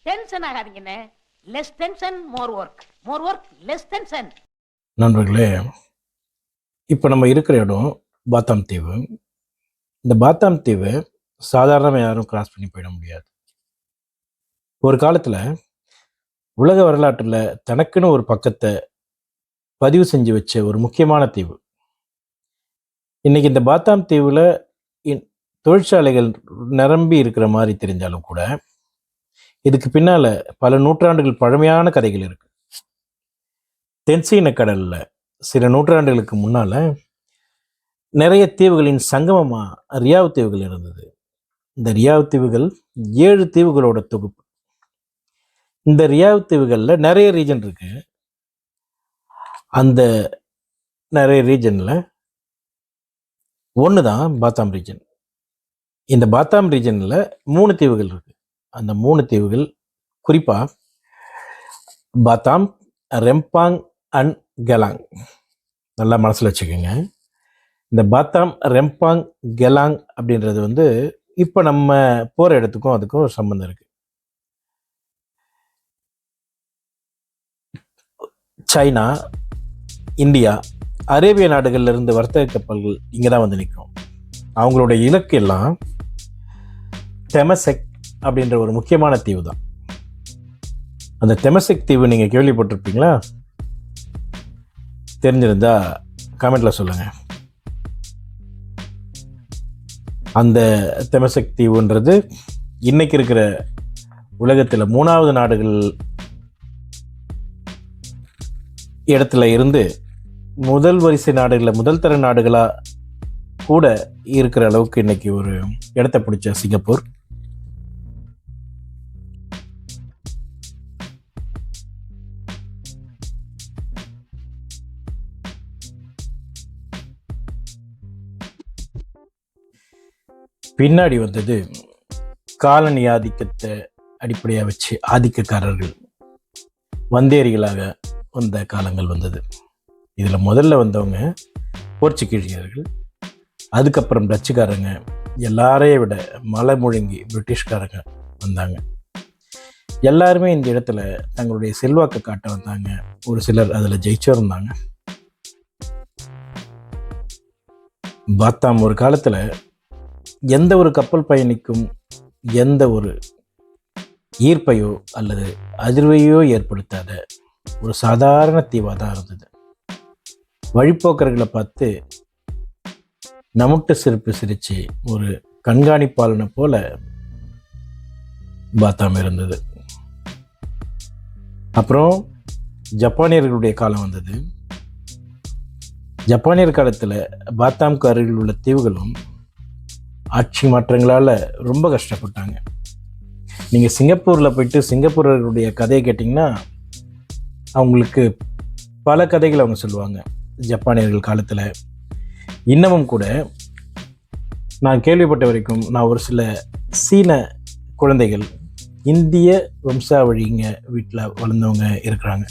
Tension ஆகாதீங்கண்ணே. Less tension more work, more work less tension. நண்பர்களே, இப்போ நம்ம இருக்கிற இடம் பாத்தாம் தீவு. இந்த பாத்தாம் தீவு சாதாரணமாக யாரும் கிராஸ் பண்ணி போயிட முடியாது. ஒரு காலத்தில் உலக வரலாற்றில் தனக்குன்னு ஒரு பக்கத்தை பதிவு செஞ்சு வச்ச ஒரு முக்கியமான தீவு. இன்னைக்கு இந்த பாத்தாம் தீவில் தொழிற்சாலைகள் நிரம்பி இருக்கிற மாதிரி தெரிஞ்சாலும் கூட இதுக்கு பின்னால் பல நூற்றாண்டுகள் பழமையான கதைகள் இருக்கு. தென்சீன கடலில் சில நூற்றாண்டுகளுக்கு முன்னால் நிறைய தீவுகளின் சங்கமமாக ரியாவ் தீவுகள் இருந்தது. இந்த ரியாவ் தீவுகள் 7 தீவுகளோட தொகுப்பு. இந்த ரியாவ் தீவுகளில் நிறைய ரீஜன் இருக்கு. அந்த நிறைய ரீஜனில் ஒன்று தான் பாத்தாம் ரீஜன். இந்த பாத்தாம் ரீஜனில் 3 தீவுகள் இருக்கு. அந்த 3 தீவுகள் குறிப்பாக பாத்தாம், ரெம்பாங் அண்ட் கெலாங். நல்லா மனசில் வச்சுக்கோங்க. இந்த பாத்தாம், ரெம்பாங், கெலாங் அப்படின்றது இப்போ நம்ம போகிற இடத்துக்கும் அதுக்கும் சம்பந்தம் இருக்கு. சைனா, இந்தியா, அரேபிய நாடுகள்ல இருந்து வர்த்தக கப்பல்கள் இங்கே தான் வந்து நிற்கும். அவங்களோட இலக்கு எல்லாம் தெமசெக் அப்படின்ற ஒரு முக்கியமான தீவு தான். அந்த தெமசெக் தீவு நீங்கள் கேள்விப்பட்டிருப்பீங்களா? தெரிஞ்சிருந்தா கமெண்ட்ல சொல்லுங்க. அந்த தெமசெக் தீவுன்றது இன்னைக்கு இருக்கிற உலகத்தில் 3வது நாடுகள் இடத்துல இருந்து முதல் வரிசை நாடுகளில் முதல் தர நாடுகளாக கூட இருக்கிற அளவுக்கு இன்னைக்கு ஒரு இடத்த பிடிச்ச சிங்கப்பூர். பின்னாடி வந்தது காலனி ஆதிக்கத்தை அடிப்படையாக வச்சு ஆதிக்கக்காரர்கள் வந்தேரிகளாக வந்த காலங்கள் வந்தது. இதில் முதல்ல வந்தவங்க போர்ச்சுகீசியர்கள், அதுக்கப்புறம் டச்சுக்காரங்க, எல்லாரையும் விட மலை முழங்கி பிரிட்டிஷ்காரங்க வந்தாங்க. எல்லாருமே இந்த இடத்துல தங்களுடைய செல்வாக்கை காட்ட வந்தாங்க. ஒரு சிலர் அதில் ஜெயிச்சும் இருந்தாங்க. பாத்தாம் ஒரு காலத்தில் எந்த ஒரு கப்பல் பயணிக்கும் எந்த ஒரு ஈர்ப்பையோ அல்லது அதிர்வையோ ஏற்படுத்தாத ஒரு சாதாரண தீவாக தான் இருந்தது. வழிப்போக்கர்களை பார்த்து நமுட்டு சிரிப்பு சிரிச்சு ஒரு கண்காணிப்பாளனை போல பாத்தாம் இருந்தது. அப்புறம் ஜப்பானியர்களுடைய காலம் வந்தது. ஜப்பானியர் காலத்தில் பாத்தாம்க்கு அருகில் உள்ள தீவுகளும் ஆட்சி மாற்றங்களால் ரொம்ப கஷ்டப்பட்டாங்க. நீங்கள் சிங்கப்பூரில் போயிட்டு சிங்கப்பூரர்களுடைய கதையை கேட்டிங்கன்னா அவங்களுக்கு பல கதைகள் அவங்க சொல்லுவாங்க. ஜப்பானியர்கள் காலத்தில் இன்னமும் கூட நான் கேள்விப்பட்ட வரைக்கும் நான் ஒரு சில சீன குழந்தைகள் இந்திய வம்சாவழிங்க வீட்டில் வளர்ந்தவங்க இருக்கிறாங்க.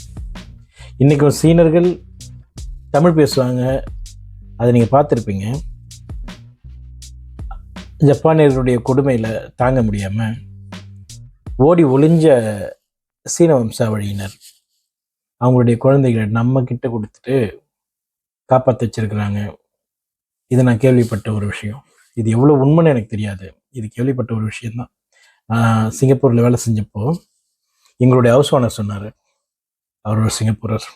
இன்றைக்கும் சீனர்கள் தமிழ் பேசுவாங்க. அதை நீங்கள் பார்த்துருப்பீங்க. ஜப்பானியர்களுடைய கொடுமையில் தாங்க முடியாமல் ஓடி ஒளிஞ்ச சீன வம்சாவழியினர் அவங்களுடைய குழந்தைகளை நம்ம கிட்ட கொடுத்துட்டு காப்பாற்றி வச்சிருக்கிறாங்க. இதை நான் கேள்விப்பட்ட ஒரு விஷயம். இது எவ்வளோ உண்மைன்னு எனக்கு தெரியாது. இது கேள்விப்பட்ட ஒரு விஷயம்தான். நான் சிங்கப்பூரில் வேலை செஞ்சப்போ எங்களுடைய ஹவுஸ் ஓனர் சொன்னார். அவர் ஒரு சிங்கப்பூரர்.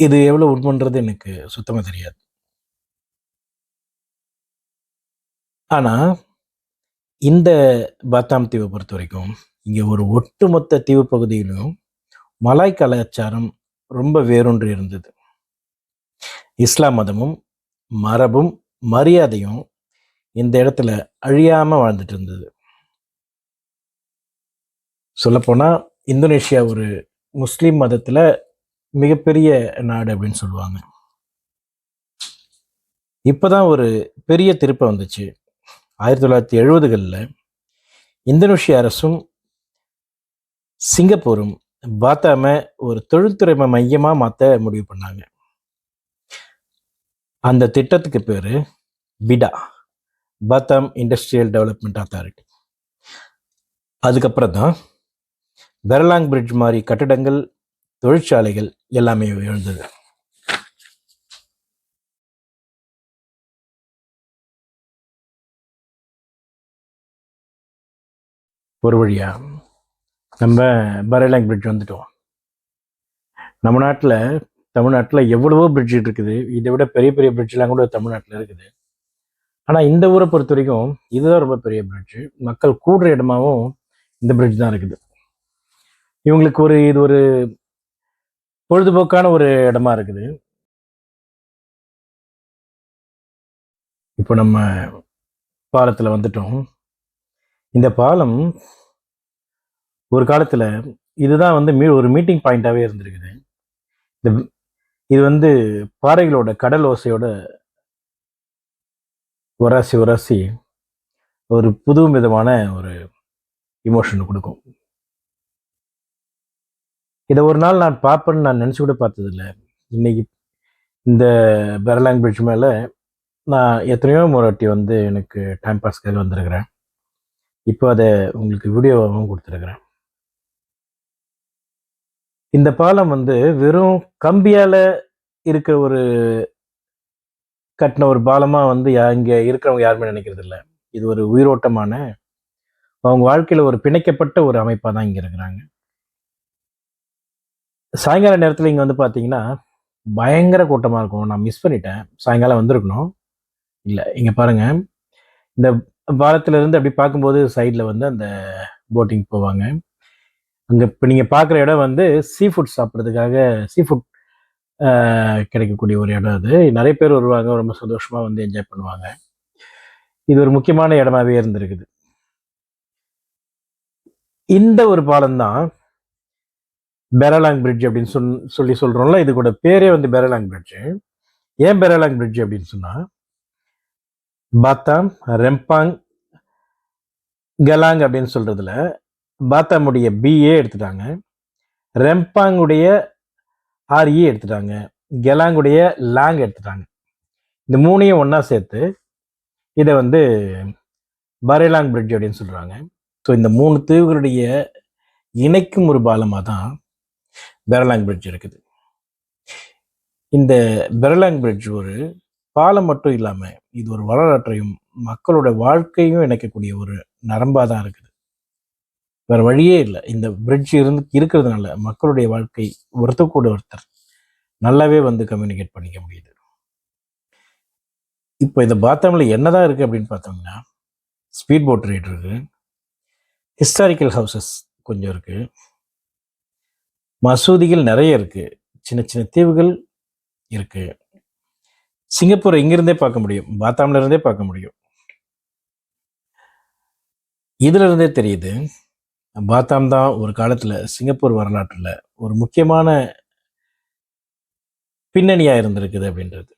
இது எவ்வளோ உண்மைன்றது எனக்கு சுத்தமாக தெரியாது. ஆனால் இந்த பாத்தாம் தீவை பொறுத்த வரைக்கும் இங்கே ஒரு ஒட்டுமொத்த தீவு பகுதியிலும் மலாய் கலாச்சாரம் ரொம்ப வேரூன்றி இருந்தது. இஸ்லாம் மதமும் மரபும் மரியாதையும் இந்த இடத்துல அழியாமல் வாழ்ந்துட்டு இருந்தது. சொல்லப்போனால் இந்தோனேஷியா ஒரு முஸ்லீம் மதத்தில் மிகப்பெரிய நாடு அப்படின்னு சொல்லுவாங்க. இப்போதான் ஒரு பெரிய திருப்பம் வந்துச்சு. 1970களில் இந்தோனேஷிய அரசும் சிங்கப்பூரும் பாத்தாமை ஒரு தொழில்துறை மையமாக மாற்ற முடிவு பண்ணாங்க. அந்த திட்டத்துக்கு பேர் Fidaa, Batam industrial development authority. அதுக்கப்புறம் தான் பெரலாங் பிரிட்ஜ் மாதிரி கட்டடங்கள், தொழிற்சாலைகள் எல்லாமே எழுந்தது. ஒரு வழியா நம்ம பெரலாங் பிரிட்ஜ் வந்துட்டோம். நம்ம நாட்டில், தமிழ்நாட்டில் எவ்வளவோ பிரிட்ஜ் இருக்குது. இதை விட பெரிய பெரிய பிரிட்ஜ்லாம் கூட தமிழ்நாட்டில் இருக்குது. ஆனால் இந்த ஊரை பொறுத்த வரைக்கும் இதுதான் ரொம்ப பெரிய பிரிட்ஜு. மக்கள் கூடுற இடமாவும் இந்த பிரிட்ஜ் தான் இருக்குது. இவங்களுக்கு இது ஒரு பொழுதுபோக்கான ஒரு இடமா இருக்குது. இப்போ நம்ம பாலத்தில் வந்துட்டோம். இந்த பாலம் ஒரு காலத்தில் இதுதான் வந்து ஒரு மீட்டிங் பாயிண்டாகவே இருந்திருக்குது. இது பாறைகளோட கடல் ஓசையோட உராசி உராசி ஒரு புது விதமான ஒரு இமோஷன் கொடுக்கும். இதை ஒரு நாள் நான் பார்ப்பேன்னு நான் நினச்சி கூட பார்த்ததில்லை. இன்னைக்கு இந்த பெரலாங் பிரிட்ஜ் மேலே நான் எத்தனையோ முறைட்டி எனக்கு டைம் பாஸ்க்காக வந்திருக்கிறேன். இப்போ அதை உங்களுக்கு வீடியோவாகவும் கொடுத்துருக்குறேன். இந்த பாலம் வெறும் கம்பியால் இருக்கிற ஒரு கட்டின ஒரு பாலமாக இங்கே இருக்கிறவங்க யாருமே நினைக்கிறது இல்லை. இது ஒரு உயிரோட்டமான, அவங்க வாழ்க்கையில் ஒரு பிணைக்கப்பட்ட ஒரு அமைப்பாக தான் இங்கே இருக்கிறாங்க. சாயங்கால நேரத்தில் இங்கே பார்த்தீங்கன்னா பயங்கர கூட்டமாக இருக்கும். நான் மிஸ் பண்ணிட்டேன். சாயங்காலம் வந்திருக்கணும். இல்லை, இங்கே பாருங்கள், இந்த பாலத்திலிருந்து அப்படி பார்க்கும்போது சைடில் அந்த போட்டிங் போவாங்க. அங்கே இப்போ நீங்கள் பார்க்குற இடம் சீ ஃபுட் சாப்பிட்றதுக்காக, சீ ஃபுட் கிடைக்கக்கூடிய ஒரு இடம். அது நிறைய பேர் வருவாங்க, ரொம்ப சந்தோஷமாக என்ஜாய் பண்ணுவாங்க. இது ஒரு முக்கியமான இடமாவே இருந்திருக்குது. இந்த ஒரு பாலம் தான் பெரலாங் பிரிட்ஜ் அப்படின்னு சொல்லி சொல்கிறோம்ல. இது கூட பேரே பெரலாங் பிரிட்ஜு. ஏன் பெரலாங் பிரிட்ஜ் அப்படின்னு சொன்னால், பாத்தாம், ரெம்பாங், கலாங் அப்படின்னு சொல்கிறதுல பாத்தாமுடைய பிஏ எடுத்துட்டாங்க, ரெம்பாங்குடைய ஆர்இ எடுத்துட்டாங்க, கெலாங்குடைய லாங் எடுத்துட்டாங்க. இந்த மூணையும் ஒன்றா சேர்த்து இதை பரேலாங் பிரிட்ஜ் அப்படின்னு சொல்கிறாங்க. ஸோ இந்த 3 தீவுகளுடைய இணைக்கும் ஒரு பாலமாக தான் பெரலாங் பிரிட்ஜ் இருக்குது. இந்த பெரலாங் பிரிட்ஜ் ஒரு பாலம் மட்டும் இல்லாமல் இது ஒரு வரலாற்றையும் மக்களோட வாழ்க்கையும் இணைக்கக்கூடிய ஒரு நரம்பாக தான் இருக்குது. வேறு வழியே இல்லை. இந்த பிரிட்ஜ் இருக்கிறதுனால மக்களுடைய வாழ்க்கை ஒருத்தர் கூட ஒருத்தர் நல்லாவே கம்யூனிகேட் பண்ணிக்க முடியுது. இப்போ இந்த பாத்தாமில் என்னதான் இருக்குது அப்படின்னு பார்த்தோம்னா, ஸ்பீட் போட் ரைடு இருக்குது, ஹிஸ்டாரிக்கல் ஹவுசஸ் கொஞ்சம் இருக்குது, மசூதிகள் நிறைய இருக்குது, சின்ன சின்ன தீவுகள் இருக்குது. சிங்கப்பூரை இங்கிருந்தே பார்க்க முடியும், பாத்தாமில் இருந்தே பார்க்க முடியும். இதுல இருந்தே தெரியுது பாத்தாம் தான் ஒரு காலத்தில் சிங்கப்பூர் வரலாற்றில் ஒரு முக்கியமான பின்னணியாக இருந்திருக்குது அப்படின்றது.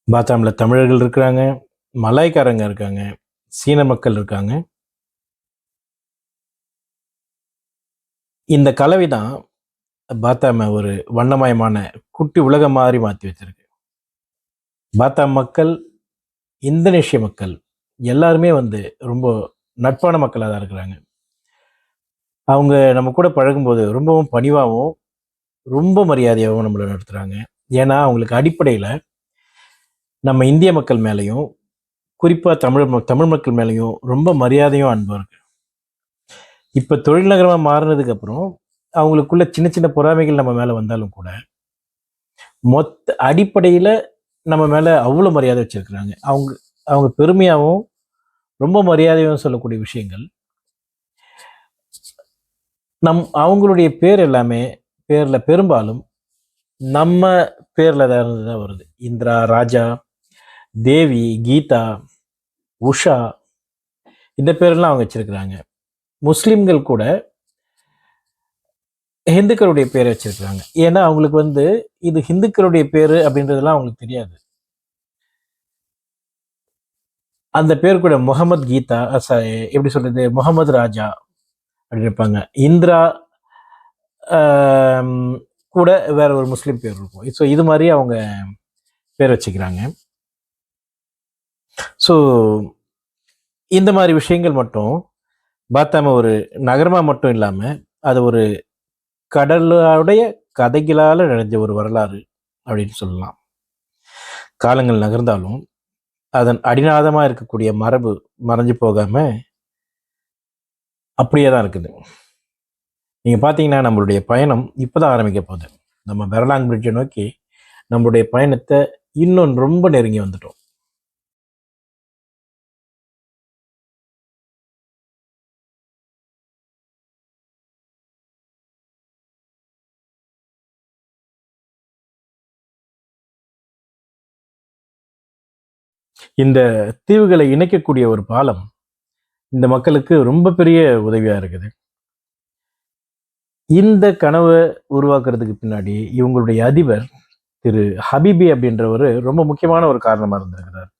பாத்தாமில் தமிழர்கள் இருக்கிறாங்க, மலாய்க்காரங்க இருக்காங்க, சீன மக்கள் இருக்காங்க. இந்த கலவை தான் பாத்தாமை ஒரு வண்ணமயமான குட்டி உலகம் மாதிரி மாற்றி வச்சிருக்கு. பாத்தாம் மக்கள், இந்தோனேஷிய மக்கள் எல்லாருமே ரொம்ப நட்பான மக்களாக தான் இருக்கிறாங்க. அவங்க நம்ம கூட பழகும்போது ரொம்பவும் பணிவாகவும் ரொம்ப மரியாதையாகவும் நம்மளை நடத்துகிறாங்க. ஏன்னா அவங்களுக்கு அடிப்படையில் நம்ம இந்திய மக்கள் மேலேயும் குறிப்பாக தமிழ் மக்கள் மேலேயும் ரொம்ப மரியாதையும் அன்பும் இருக்கு. இப்போ தொழில் நகரமாக மாறினதுக்கப்புறம் அவங்களுக்குள்ள சின்ன சின்ன பொறாமைகள் நம்ம மேலே வந்தாலும் கூட மொத்த அடிப்படையில் நம்ம மேலே அவ்வளோ மரியாதை வச்சுருக்குறாங்க. அவங்க பெருமையாகவும் ரொம்ப மரியாதையாகவும் சொல்லக்கூடிய விஷயங்கள் அவங்களுடைய பேர் எல்லாமே பேரில் பெரும்பாலும் நம்ம பேரில் தான் வருது. இந்திரா, ராஜா, தேவி, கீதா, உஷா, இந்த பேரெல்லாம் அவங்க வச்சிருக்கிறாங்க. முஸ்லிம்கள் கூட ஹிந்துக்களுடைய பேரை வச்சிருக்கிறாங்க. ஏன்னா அவங்களுக்கு இது ஹிந்துக்களுடைய பேரு அப்படின்றதெல்லாம் அவங்களுக்கு தெரியாது. அந்த பேர் கூட முகமது கீதா, எப்படி சொல்றது, முகமது ராஜா அப்படின்னு இருப்பாங்க. இந்திரா ஆம், கூட வேற ஒரு முஸ்லீம் பேர் இருக்கும். ஸோ இது மாதிரி அவங்க பேர் வச்சுக்கிறாங்க. ஸோ இந்த மாதிரி விஷயங்கள் மட்டும் பாத்தாம ஒரு நகரமா மட்டும் இல்லாம, அது ஒரு கடலுடைய கதைகளால நிறைஞ்ச ஒரு வரலாறு அப்படின்னு சொல்லலாம். காலங்கள் நகர்ந்தாலும் அதன் அடிநாதமா இருக்கக்கூடிய மரபு மறைஞ்சு போகாம அப்படியே தான் இருக்குது. நீங்க பார்த்தீங்கன்னா, நம்மளுடைய பயணம் இப்பதான் ஆரம்பிக்க போகுது. நம்ம பெரலாங் பிரிட்ஜை நோக்கி நம்மளுடைய பயணத்தை இன்னும் ரொம்ப நெருங்கி வந்துட்டோம். இந்த தீவுகளை இணைக்கக்கூடிய ஒரு பாலம் இந்த மக்களுக்கு ரொம்ப பெரிய உதவியா இருக்குது. இந்த கனவை உருவாக்குறதுக்கு பின்னாடி இவங்களுடைய அதிபர் திரு ஹபீபி அப்படின்றவர் ரொம்ப முக்கியமான ஒரு காரணமா இருந்திருக்கிறார்.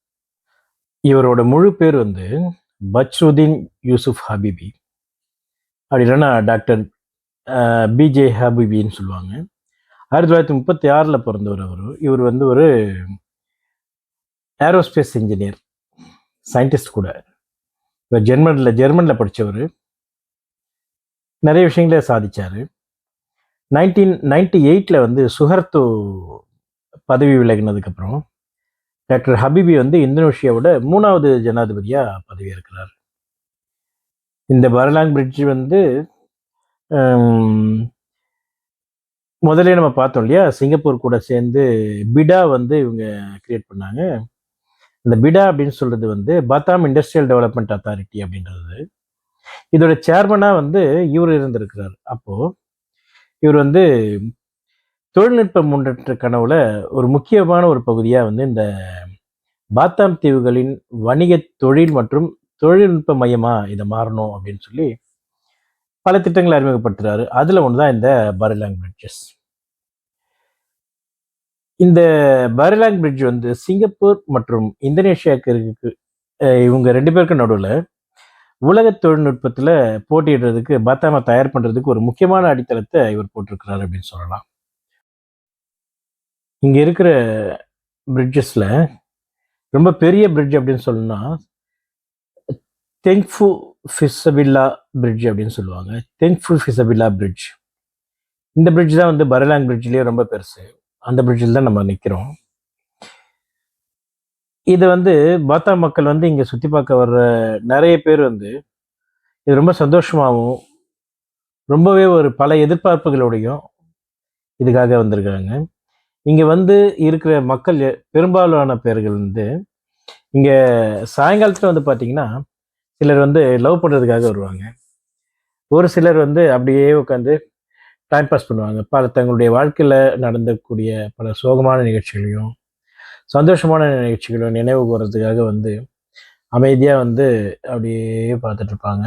இவரோட முழு பேர் வந்து பச்ருதீன் யூசுப் ஹபீபி, அப்படி இல்லைன்னா டாக்டர் பிஜே ஹபீபின்னு சொல்லுவாங்க. 1936 பிறந்தவர் அவர். இவர் வந்து ஒரு ஏரோஸ்பேஸ் இன்ஜினியர், சயின்டிஸ்ட் கூட. இவர் ஜெர்மனில் படித்தவர். நிறைய விஷயங்களே சாதிச்சார். 1998 வந்து சுஹர்தோ பதவி விலகினதுக்கப்புறம் டாக்டர் ஹபீபி வந்து இந்தோனேஷியாவோட 3வது ஜனாதிபதியாக பதவி இருக்கிறார். இந்த பரலாங் பிரிட்ஜ் வந்து முதல்ல நம்ம பார்த்தோம் இல்லையா, சிங்கப்பூர் கூட சேர்ந்து பிடா வந்து இவங்க கிரியேட் பண்ணாங்க. இந்த பிடா அப்படின்னு சொல்றது வந்து பாத்தாம் இண்டஸ்ட்ரியல் டெவலப்மெண்ட் அத்தாரிட்டி அப்படின்றது. இதோட சேர்மனாக வந்து இவர் இருந்திருக்கிறார். அப்போ இவர் வந்து தொழில்நுட்ப முன்னேற்ற கனவுல ஒரு முக்கியமான ஒரு பகுதியாக வந்து இந்த பாத்தாம் தீவுகளின் வணிக தொழில் மற்றும் தொழில்நுட்ப மையமா இதை மாறணும் அப்படின்னு சொல்லி பல திட்டங்களை அறிமுகப்படுத்துறாரு. அதுல ஒண்ணுதான் இந்த பரலாங் பிரிட்ஜஸ். இந்த பரலாங் பிரிட்ஜ் வந்து சிங்கப்பூர் மற்றும் இந்தோனேஷியாவுக்கு இருக்கு. இவங்க 2 பேருக்கு நடுவில் உலக தொழில்நுட்பத்துல போட்டியிடுறதுக்கு பாத்தாம தயார் பண்றதுக்கு ஒரு முக்கியமான அடித்தளத்தை இவர் போட்டிருக்கிறார் அப்படின்னு சொல்லலாம். இங்க இருக்கிற பிரிட்ஜஸ்ல ரொம்ப பெரிய பிரிட்ஜ் அப்படின்னு சொல்லணும்னா தெங்ஃபு ஃபிசபில்லா பிரிட்ஜ் அப்படின்னு சொல்லுவாங்க. தெங்ஃபு ஃபிசபில்லா பிரிட்ஜ். இந்த பிரிட்ஜ் தான் வந்து பரலாங் பிரிட்ஜ்லயே ரொம்ப பெருசு. அந்த பிரிட்ஜில் தான் நம்ம நிற்கிறோம். இது வந்து பாத்தாம் மக்கள் வந்து இங்கே சுற்றி பார்க்க வர்ற நிறைய பேர் வந்து இது ரொம்ப சந்தோஷமாகவும் ரொம்பவே ஒரு பல எதிர்பார்ப்புகளோடையும் இதுக்காக வந்திருக்காங்க. இங்கே வந்து இருக்கிற மக்கள் பெரும்பாலான பேர்கள் வந்து இங்கே சாயங்காலத்தில் வந்து பார்த்தீங்கன்னா சிலர் வந்து லவ் பண்ணுறதுக்காக வருவாங்க. ஒரு சிலர் வந்து அப்படியே உட்காந்து டைம் பாஸ் பண்ணுவாங்க. பல தங்களுடைய வாழ்க்கையில் நடந்தக்கூடிய பல சோகமான நிகழ்ச்சிகளையும் சந்தோஷமான நிகழ்ச்சிகளையும் நினைவு கூறதுக்காக வந்து அமைதியாக வந்து அப்படியே பார்த்துட்டு இருப்பாங்க.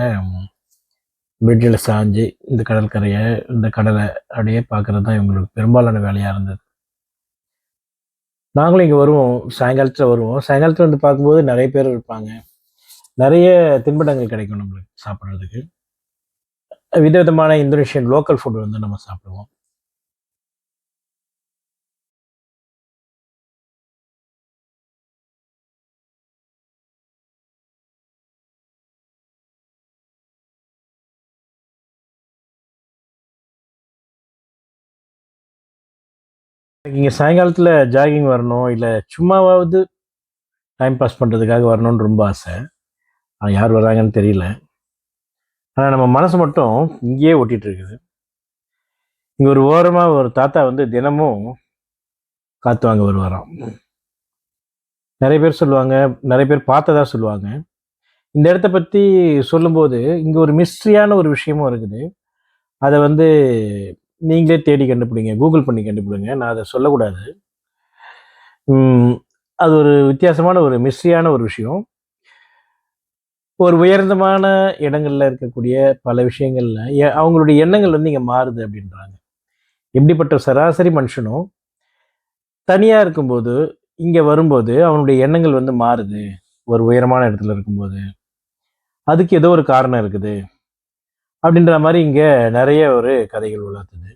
பிரிட்ஜில் சாஞ்சு இந்த கடற்கரையை இந்த கடலை அப்படியே பார்க்கறது தான் இவங்களுக்கு பெரும்பாலான வேலையாக இருந்தது. நாங்களும் இங்கே வருவோம், சாயங்காலத்தில் வருவோம். சாயங்காலத்தில் வந்து பார்க்கும்போது நிறைய பேர் இருப்பாங்க. நிறைய தின்பண்டங்கள் கிடைக்கும் நம்மளுக்கு சாப்பிட்றதுக்கு. விதவிதமான இந்தோனேஷியன் லோக்கல் ஃபுட் வந்து நம்ம சாப்பிடுவோம். இங்கே சாயங்காலத்தில் ஜாகிங் வரணும், இல்லை சும்மாவாவது டைம் பாஸ் பண்ணுறதுக்காக வரணும்னு ரொம்ப ஆசை. ஆனால் யார் வர்றாங்கன்னு தெரியல. ஆனால் நம்ம மனசு மட்டும் இங்கேயே ஓட்டிகிட்டு இருக்குது. இங்கே ஒரு ஓரமாக ஒரு தாத்தா வந்து தினமும் காற்று வாங்க வருவாராம். நிறைய பேர் சொல்லுவாங்க, நிறைய பேர் பார்த்ததா சொல்லுவாங்க. இந்த இடத்த பற்றி சொல்லும்போது இங்கே ஒரு மிஸ்ட்ரியான ஒரு விஷயமும் இருக்குது. அதை வந்து நீங்களே தேடி கண்டுபிடிங்க, கூகுள் பண்ணி கண்டுபிடிங்க. நான் அதை சொல்லக்கூடாது. அது ஒரு வித்தியாசமான ஒரு மிஸ்ட்ரியான ஒரு விஷயம். ஒரு உயர்ந்தமான இடங்கள்ல இருக்கக்கூடிய பல விஷயங்கள்ல அவங்களுடைய எண்ணங்கள் வந்து இங்கே மாறுது அப்படின்றாங்க. எப்படிப்பட்ட சராசரி மனுஷனும் தனியாக இருக்கும்போது இங்கே வரும்போது அவனுடைய எண்ணங்கள் வந்து மாறுது. ஒரு உயரமான இடத்துல இருக்கும்போது அதுக்கு ஏதோ ஒரு காரணம் இருக்குது அப்படின்ற மாதிரி இங்கே நிறைய ஒரு கதைகள் உலர்த்துது.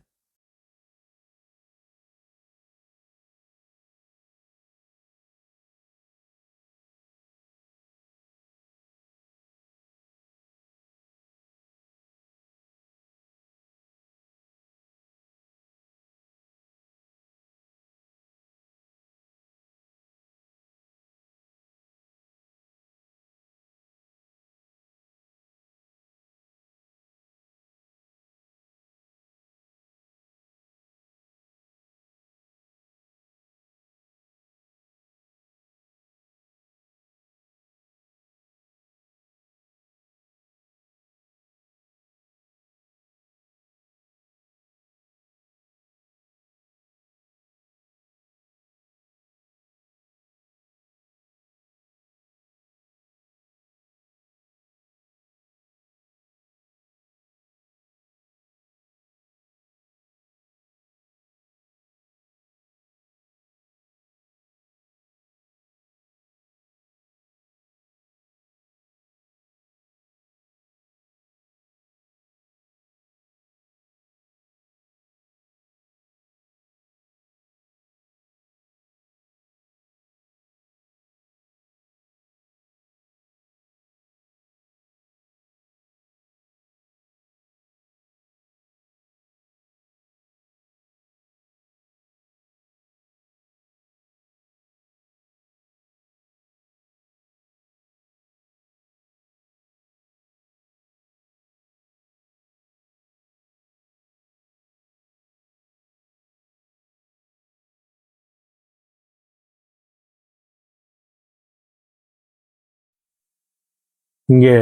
இங்கே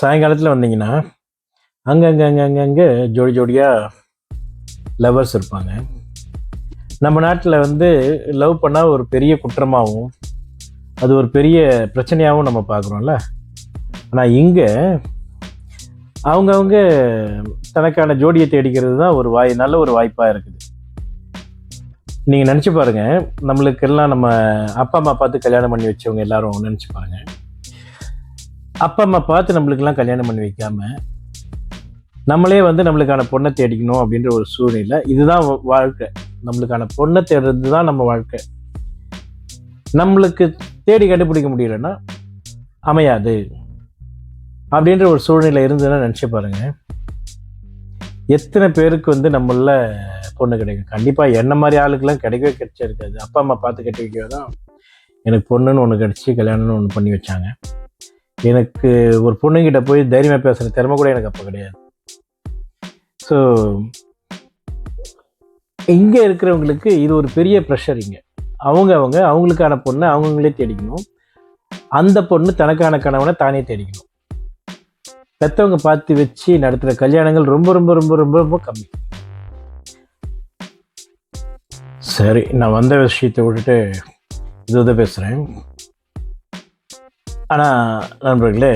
சாயங்காலத்தில் வந்தீங்கன்னா அங்கங்கே ஜோடி ஜோடியாக லவ்வர்ஸ் இருப்பாங்க. நம்ம நாட்டில் வந்து லவ் பண்ணால் ஒரு பெரிய குற்றமாகவும் அது ஒரு பெரிய பிரச்சனையாகவும் நம்ம பார்க்குறோம்ல. ஆனால் இங்கே அவங்கவுங்க தனக்கான ஜோடியை தேடிக்கிறது தான் ஒரு நல்ல ஒரு வாய்ப்பாக இருக்குது. நீங்கள் நினச்சி பாருங்கள், நம்மளுக்கெல்லாம் நம்ம அப்பா அம்மா பார்த்து கல்யாணம் பண்ணி வச்சவங்க எல்லாரும் நினச்சி பாருங்கள். அப்பா அம்மா பார்த்து நம்மளுக்கெல்லாம் கல்யாணம் பண்ணி வைக்காமல் நம்மளே வந்து நம்மளுக்கான பொண்ணை தேடிக்கணும் அப்படின்ற ஒரு சூழ்நிலை. இதுதான் வாழ்க்கை. நம்மளுக்கான பொண்ணை தேடுறது தான் நம்ம வாழ்க்கை. நம்மளுக்கு தேடி கண்டுபிடிக்க முடியலன்னா அமையாது அப்படின்ற ஒரு சூழ்நிலை இருந்ததுன்னா நினச்சி பாருங்க, எத்தனை பேருக்கு வந்து நம்மள பொண்ணு கிடைக்கும். கண்டிப்பாக என்ன மாதிரி ஆளுக்கெல்லாம் கிடைச்சிருக்காது. அப்பா அம்மா பார்த்து கட்டி வைக்கவே தான் எனக்கு பொண்ணுன்னு ஒன்று கிடச்சி கல்யாணம்னு ஒன்று பண்ணி வச்சாங்க. எனக்கு ஒரு பொண்ணுங்கிட்ட போய் தைரியமாக பேசுகிற திறமை கூட எனக்கு அப்போ கிடையாது. ஸோ இங்கே இருக்கிறவங்களுக்கு இது ஒரு பெரிய ப்ரெஷர். இங்கே அவங்களுக்கான பொண்ணை அவங்களே தேடிக்கணும். அந்த பொண்ணு தனக்கான கணவனை தானே தேடிக்கணும். பெற்றவங்க பார்த்து வச்சு நடத்துகிற கல்யாணங்கள் ரொம்ப ரொம்ப ரொம்ப ரொம்ப ரொம்ப கம்மி. சரி, நான் வந்த விஷயத்தை விட்டுட்டு இது பேசுகிறேன். ஆனால் நண்பர்களே,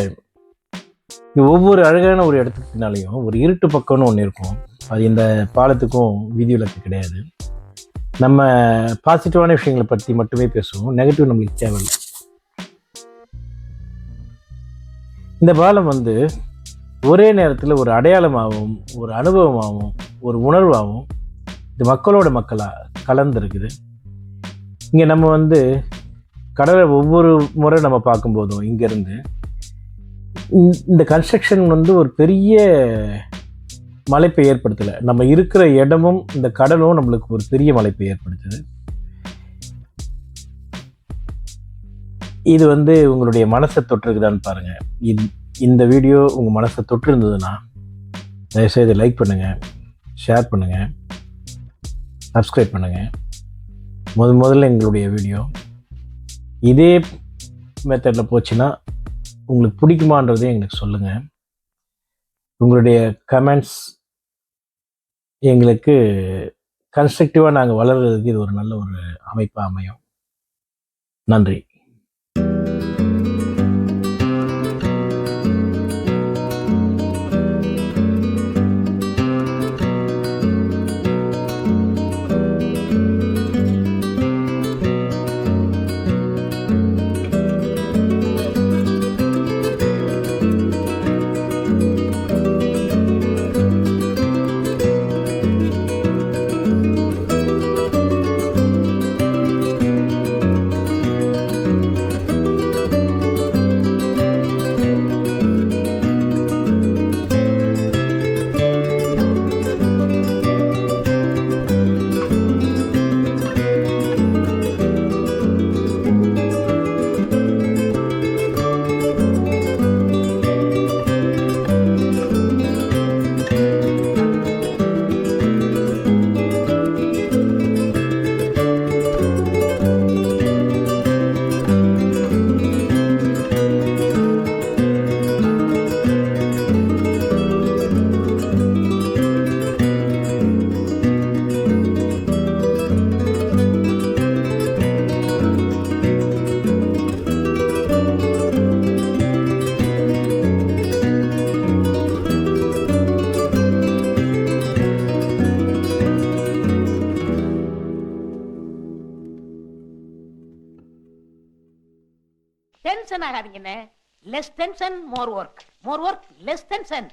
ஒவ்வொரு அழகான ஒரு இடத்துக்கு பின்னாலேயும் ஒரு இருட்டு பக்கம்னு ஒன்று இருக்கும். அது இந்த பாலத்துக்கும் வீதி விளக்கு கிடையாது. நம்ம பாசிட்டிவான விஷயங்களை பற்றி மட்டுமே பேசுவோம். நெகட்டிவ் நம்மளுக்கு தேவையில்லை. இந்த பாலம் வந்து ஒரே நேரத்தில் ஒரு அடையாளமாகவும் ஒரு அனுபவமாகவும் ஒரு உணர்வாகவும் இது மக்களோட மக்களாக கலந்துருக்குது. இங்கே நம்ம வந்து கடலை ஒவ்வொரு முறை நம்ம பார்க்கும்போதும் இங்கேருந்து இந்த கன்ஸ்ட்ரக்ஷன் வந்து ஒரு பெரிய மலைப்பை ஏற்படுத்தலை. நம்ம இருக்கிற இடமும் இந்த கடலும் நம்மளுக்கு ஒரு பெரிய மலைப்பை ஏற்படுத்துது. இது வந்து உங்களுடைய மனசை தொற்றுக்குதான்னு பாருங்கள். இந்த வீடியோ உங்கள் மனசை தொற்று இருந்ததுன்னா தயவுசெய்து லைக் பண்ணுங்கள், ஷேர் பண்ணுங்கள், சப்ஸ்கிரைப் பண்ணுங்கள். முதல்ல எங்களுடைய வீடியோ இதே மெத்தடில் போச்சுன்னா உங்களுக்கு பிடிக்குமான்றதே எங்களுக்கு சொல்லுங்கள். உங்களுடைய கமெண்ட்ஸ் எங்களுக்கு கன்ஸ்ட்ரக்டிவாக நாங்கள் வளர்கிறதுக்கு இது ஒரு நல்ல ஒரு அமைப்பாக அமையும். நன்றி. டென்ஷன் ஆகாதீங்கண்ணே. Less tension more work, more work less tension.